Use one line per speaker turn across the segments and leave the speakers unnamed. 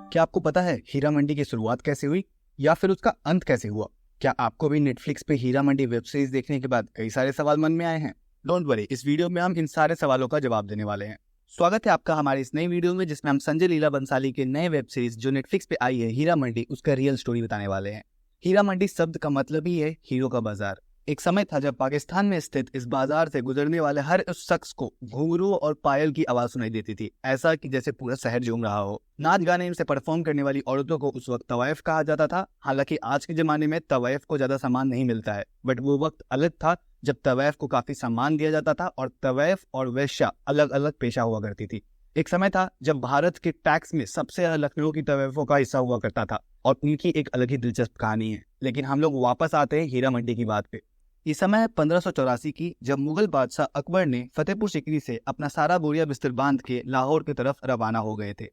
क्या आपको पता है हीरा मंडी की शुरुआत कैसे हुई या फिर उसका अंत कैसे हुआ? क्या आपको भी नेटफ्लिक्स पे हीरा मंडी वेब सीरीज देखने के बाद कई सारे सवाल मन में आए हैं? डोंट वरी, इस वीडियो में हम इन सारे सवालों का जवाब देने वाले हैं। स्वागत है आपका हमारी इस नई वीडियो में, जिसमें हम संजय लीला बंसाली के नए वेब सीरीज जो नेटफ्लिक्स पे आई है हीरा मंडी, उसका रियल स्टोरी बताने वाले हैं। हीरा मंडी शब्द का मतलब ही है हीरो का बाजार। एक समय था जब पाकिस्तान में स्थित इस बाजार से गुजरने वाले हर उस शख्स को घुंघरू और पायल की आवाज सुनाई देती थी, ऐसा कि जैसे पूरा शहर झूम रहा हो। नाच गाने से परफॉर्म करने वाली औरतों को उस वक्त तवायफ कहा जाता था। हालांकि आज के जमाने में तवायफ को ज्यादा सम्मान नहीं मिलता है, बट वो वक्त अलग था जब तवायफ को काफी सम्मान दिया जाता था और तवायफ और वेश्या अलग अलग पेशा हुआ करती थी। एक समय था जब भारत के टैक्स में सबसे ज्यादा लखनऊ की तवायफों का हिस्सा हुआ करता था और उनकी एक अलग ही दिलचस्प कहानी है। लेकिन हम लोग वापस आते हैं हीरा मंडी की बात पे। ये समय है 1584 की, जब मुगल बादशाह अकबर ने फतेहपुर सीकरी से अपना सारा बोरिया बिस्तर बांध के लाहौर की तरफ रवाना हो गए थे।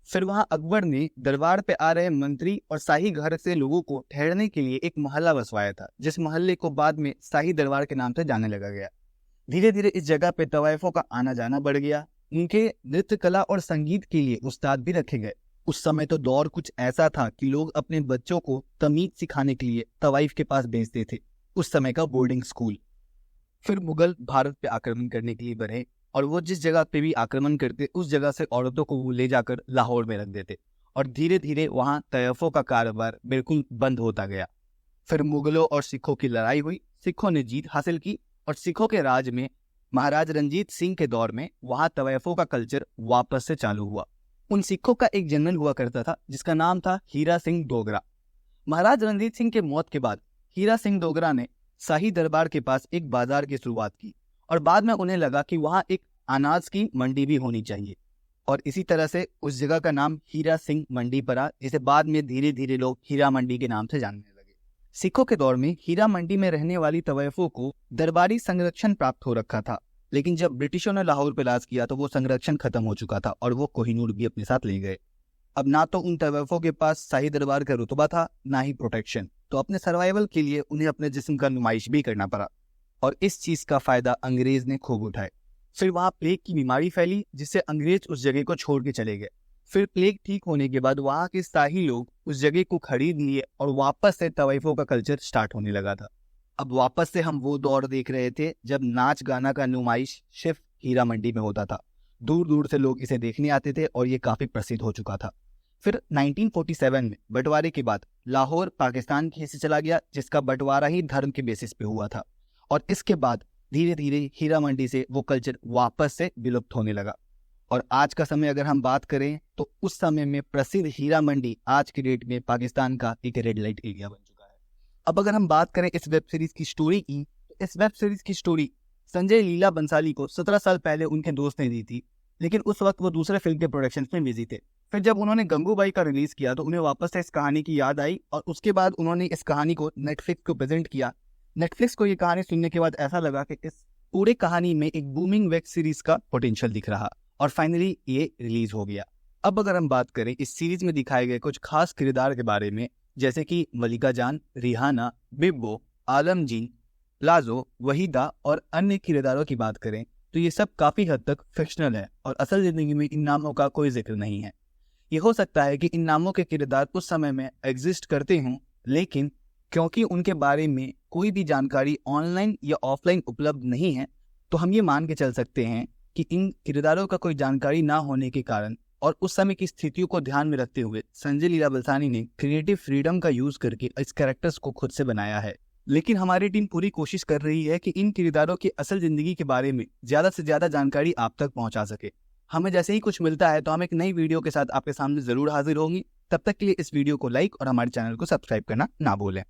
फिर वहां अकबर ने दरबार पे आ रहे मंत्री और शाही घर से लोगों को ठहरने के लिए एक मोहल्ला बसवाया था, जिस मोहल्ले को बाद में शाही दरबार के नाम से जाने लगा गया। धीरे धीरे इस जगह पे तवायफों का आना जाना बढ़ गया। उनके नृत्य कला और संगीत के लिए उस्ताद भी रखे गए। उस समय तो दौर कुछ ऐसा था कि लोग अपने बच्चों को तमीज सिखाने के लिए तवाइफ के पास भेजते थे, उस समय का बोर्डिंग स्कूल। फिर मुगल भारत पे आक्रमण करने के लिए बढ़े और वो जिस जगह पे भी आक्रमण करते उस जगह से औरतों को वो ले जाकर लाहौर में रख देते और धीरे धीरे वहां तयफों का कारोबार बिल्कुल बंद होता गया। फिर मुगलों और सिखों की लड़ाई हुई, सिखों ने जीत हासिल की और सिखों के राज में महाराज रंजीत सिंह के दौर में वहां तवायफों का कल्चर वापस से चालू हुआ। उन सिखों का एक जनरल हुआ करता था जिसका नाम था हीरा सिंह डोगरा। महाराज रंजीत सिंह के मौत के बाद हीरा सिंह डोगरा ने शाही दरबार के पास एक बाजार की शुरुआत की और बाद में उन्हें लगा कि वहां एक अनाज की मंडी भी होनी चाहिए और इसी तरह से उस जगह का नाम हीरा सिंह मंडी पड़ा, जिसे बाद में धीरे धीरे लोग हीरा मंडी के नाम से जानने लगे। सिखों के दौर में हीरा मंडी में रहने वाली तवायफों को दरबारी संरक्षण प्राप्त हो रखा था, लेकिन जब ब्रिटिशों ने लाहौर पर राज किया तो वो संरक्षण खत्म हो चुका था और वो कोहिनूर भी अपने साथ ले गए। अब ना तो उन तवायफों के पास शाही दरबार का रुतबा था, ना ही प्रोटेक्शन, तो अपने सर्वाइवल के लिए उन्हें अपने जिस्म का नुमाइश भी करना पड़ा और इस चीज का फायदा अंग्रेज ने खूब उठाए। फिर वहां प्लेग की बीमारी फैली, जिससे अंग्रेज उस जगह को छोड़ के चले गए। फिर प्लेग ठीक होने के बाद वहां के शाही लोग उस जगह को खरीद लिए और वापस से तवाइफों का कल्चर स्टार्ट होने लगा था। अब वापस से हम वो दौर देख रहे थे जब नाच गाना का नुमाइश सिर्फ हीरा मंडी में होता था। दूर दूर से लोग इसे देखने आते थे और ये काफी प्रसिद्ध हो चुका था। फिर 1947 में बंटवारे के बाद लाहौर पाकिस्तान के हिस्से चला गया, जिसका बंटवारा ही धर्म के बेसिस पे हुआ था और इसके बाद धीरे धीरे हीरा मंडी से वो कल्चर वापस से विलुप्त होने लगा। और आज का समय अगर हम बात करें तो उस समय में प्रसिद्ध हीरा मंडी आज के डेट में पाकिस्तान का एक रेड लाइट एरिया बन चुका है। अब अगर हम बात करें इस वेब सीरीज की स्टोरी की, तो इस वेब सीरीज की स्टोरी संजय लीला बंसाली को 17 साल पहले उनके दोस्त ने दी थी, लेकिन उस वक्त वो दूसरे फिल्म के प्रोडक्शन में बिजी थे। फिर जब उन्होंने गंगूबाई का रिलीज किया तो उन्हें वापस से इस कहानी की याद आई और उसके बाद उन्होंने इस कहानी को नेटफ्लिक्स को प्रेजेंट किया। नेटफ्लिक्स को ये कहानी सुनने के बाद ऐसा लगा कि इस पूरे कहानी में एक बूमिंग वेब सीरीज का पोटेंशियल दिख रहा और फाइनली ये रिलीज हो गया। अब अगर हम बात करें इस सीरीज में दिखाए गए कुछ खास किरदार के बारे में, जैसे कि मलिका जान, रिहाना, बिब्बो, आलमजीन, लाजो, वहीदा और अन्य किरदारों की बात करें तो ये सब काफी हद तक फिक्शनल है और असल जिंदगी में इन नामों का कोई जिक्र नहीं है। ये हो सकता है कि इन नामों के किरदार उस समय में एग्जिस्ट करते हों, लेकिन क्योंकि उनके बारे में कोई भी जानकारी ऑनलाइन या ऑफलाइन उपलब्ध नहीं है, तो हम ये मान के चल सकते हैं कि इन किरदारों का कोई जानकारी ना होने के कारण और उस समय की स्थितियों को ध्यान में रखते हुए संजय लीला बंसाली ने क्रिएटिव फ्रीडम का यूज करके इस कैरेक्टर्स को खुद से बनाया है। लेकिन हमारी टीम पूरी कोशिश कर रही है कि इन किरदारों की असल जिंदगी के बारे में ज्यादा से ज्यादा जानकारी आप तक पहुंचा सके। हमें जैसे ही कुछ मिलता है तो हम एक नई वीडियो के साथ आपके सामने जरूर हाजिर होंगे। तब तक के लिए इस वीडियो को लाइक और हमारे चैनल को सब्सक्राइब करना ना भूलें।